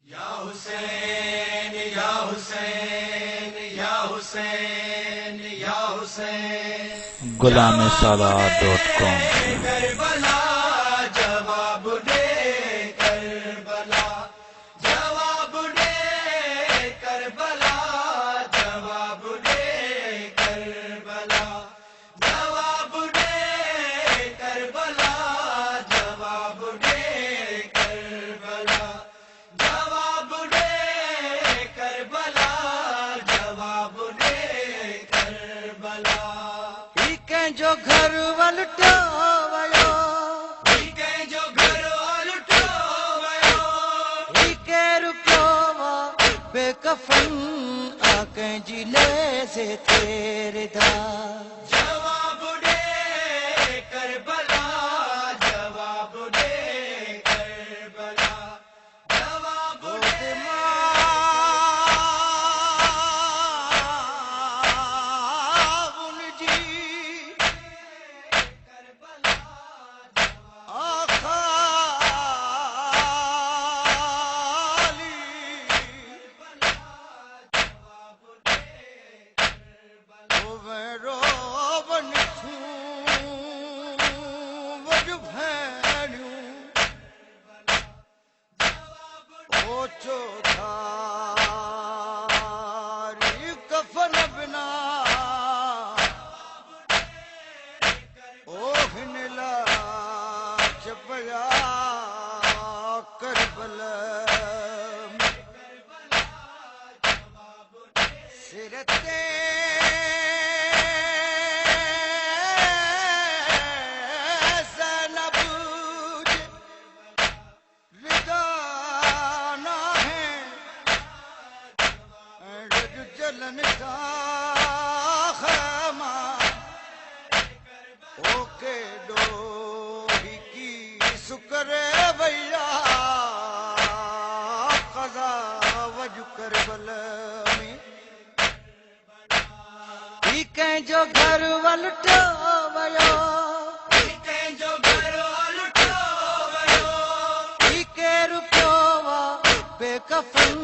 یا حسین یا حسین یا حسین یا حسین غلامسالار.com کربلا جواب دے کربلا جواب دے کربلا جواب دے کربلا جواب دے کربلا جواب دے کربلا جواب دے کربلا جواب دے کربلا جو گھر ولٹا ویو جو گھر الٹو ویو کے رکو وا بے کفن آکیں جلے سے تیرے دا جواب دے کربلا جواب دے کربلا جواب دے کربلا کفن بنا چپیا کربلا سرتے زینب رضا نہ ہے رج جلن کا خیمہ اوکے ڈوہی کی سکر بھیا قضا وجو کربلا میں جو گھر ولٹا ویو جو گھر الٹو ویو کے رکو وا بے کفن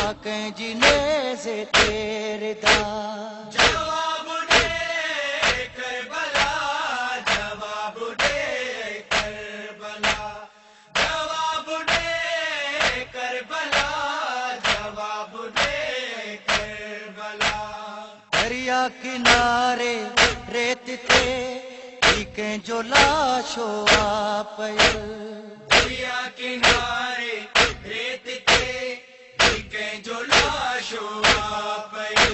آکیں جینے سے تیرے دا جواب دے کربلا جواب دے کربلا جواب دے کربلا جواب دے کربلا دریا کنارے ریت تھے ٹھیکیں جو لاشو آپیل دریا کنارے ریت تھے ٹھیکیں جو لاشو آپیل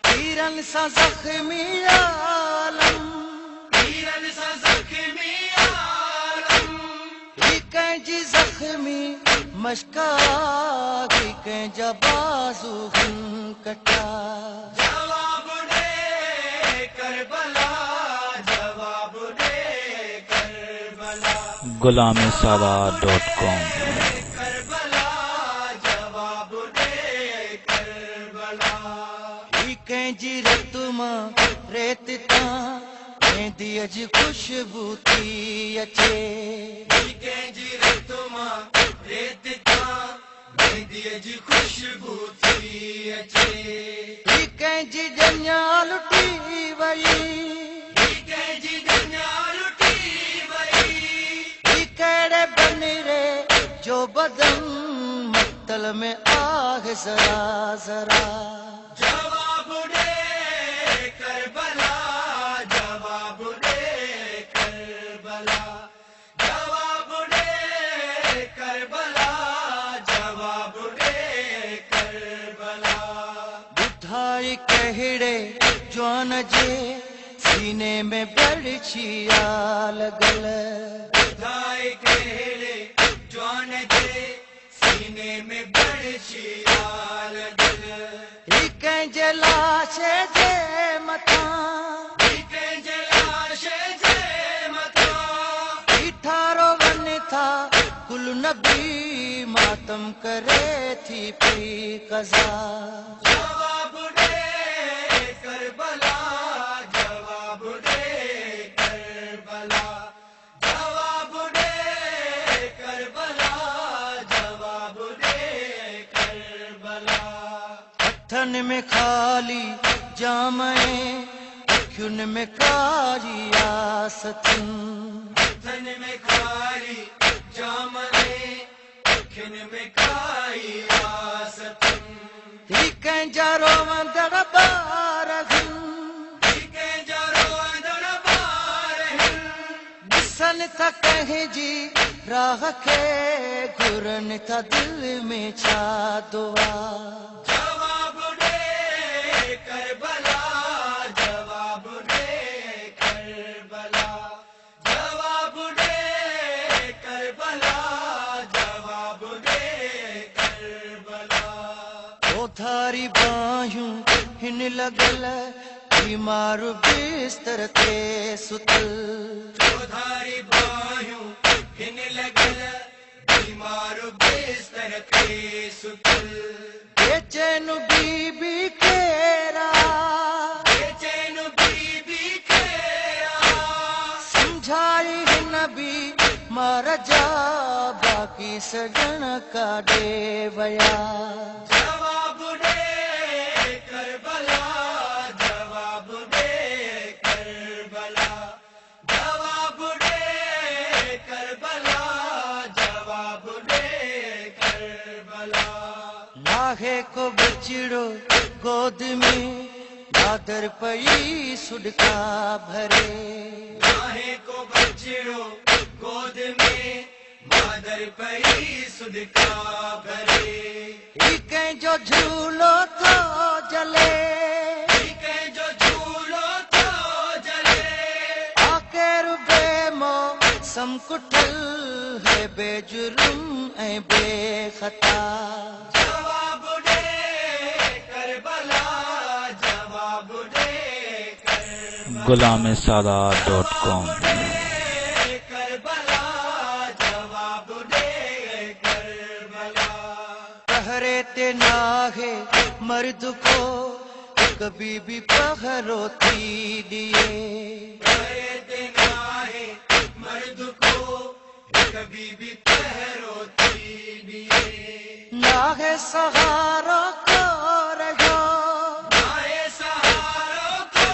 تیرن سا زخمی عالم تیرن سا زخمی عالم ٹھیکیں جی زخمی مشکا ٹھیکیں جا بازو ہن کٹا جواب دے کربلا جواب دے کربلا غلامسالار.com کربلا جواب دے کربلا ٹھیکیں جی رتما ریت تاں مہندی اج خوشبو تھی اچے ٹھیکیں جی رتما ریت تا مہندی جی خوشبو تھی اچے ٹھیکیں جی جنیا لٹی وئی ٹھیکیں جی دنیا لٹی وئی کیڑے بنرے جو بدن مقتل میں آہ ذرا ذرا جواب دے کربلا جواب دے کربلا جواب دے کربلا جواب دے کربلا بدھائی کہڑے جوان جے سینے میں برچھی لگل بدھائی کہڑے جوان جے سینے میں برچھی لگل ٹھیکیں جے لاشے جے متاں ٹھیکیں جے لاشے جے متا ٹھارو ون تھا کل نبی ماتم کرے تھی پی قضا جواب دے کربلا جواب دے کربلا جواب دے کربلا جواب دے ہتھن میں خالی جامیں اکھیون میں کاری آستن تن میں کاری جامنے کھن میں کائی آستن ہیکیں جارو وندڑ بارہن کے جارو اندر بارہن ڈسن تھا کہیں جی راہ کے گرن تھا دل میں چھا دعا جواب دے کربلا جواب دے کربلا جواب دے کربلا جواب دے کربلا وہ تھاری باہوں ہن لگل بیمار بستر تے ستل چودھاری باہوں ہن لگل بیمار بستر تے ستل بے چین بی بی کیرا چین بی بی کھیرا سمجھائی نبی مار جا باقی سجن کا دے ویا جواب دے کربلا جواب دے کربلا جواب دے کربلا جواب دے کربلا لاہے کو بچڑو گود میں دادر پئی سڑکا بھرے ماہے کو بچڑو گود میں مادر پئی صدقہ بھرے ایکیں جو جھولو تو جلے کہ جو جھولو تو جلے آکے ربے موسم کٹل ہے بے جرم اے بے خطا جواب دے کربلا جواب دے کربلا غلامسادات.com کربلا جواب دے کربلا پہرے تے ناہے مرد کو کبھی بھی پہروتی دیے کرے دینا ہے مرد کو کبھی بھی پہروتی دیے ناہے سہارا کو رہو آئے سہاروں کو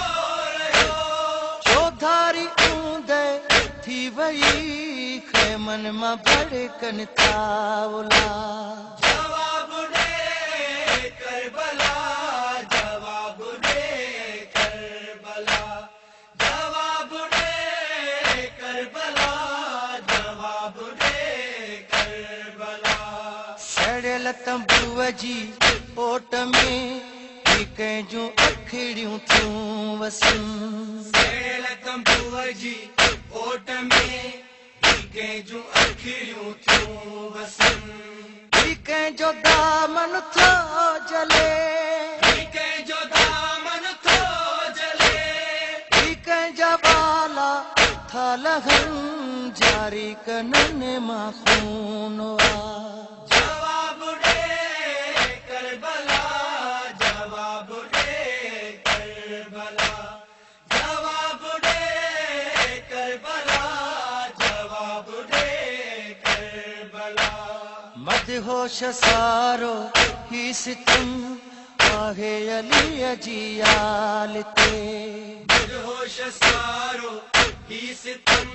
رہو چودھاری اوندے تھی وہی خیمن میں بھڑکن تاولا جواب دے کربلا جواب دے کربلا جواب دے کربلا جواب دے کربلا سڑل تمبو جی اوٹ میں ایکیں جو اکھڑیوں تھوں وسن سیل تمبو جی اوٹ میں کہ جو اکھڑیوں تھوں وسن ایکیں جو دامن تھو جلے کہ جو دامن تھو جلے ایکیں جبالا تھا لہن جاری کنن ماں خونوا جواب دے کربلا جواب دے کربلا جواب دے کربلا جواب دے کربلا مدہوش سارو ہی ستم آہے علی جی آلتے مدہوش سارو ہی ستم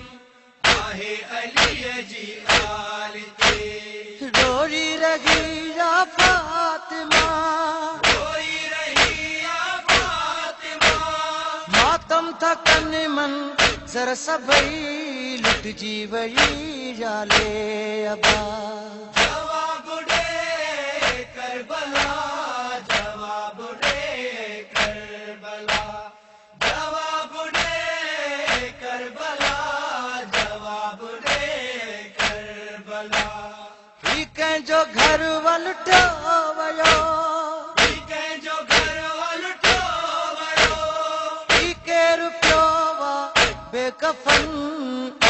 آہے علی جی آلتے روری رہی یا فاطمہ کوئی رہی یا فاطمہ ماتم تھا کن من ذر سبئی لٹ جی وئی جالے ابا جواب دے کربلا جواب دے کربلا جواب دے کربلا جواب دے کربلا ایکیں جو گھر والٹو ویو کہ جو گھر والٹو ویو ایکے روپیو وا بے کفن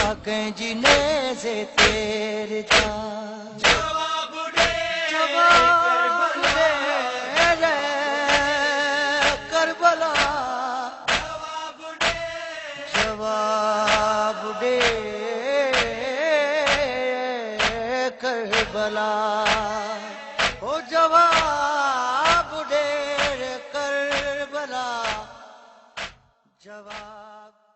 آکیں جی نیزے تیرے جا جواب دے جواب دے رے کربلا جواب دے جواب دے کربلا او جواب دے جواب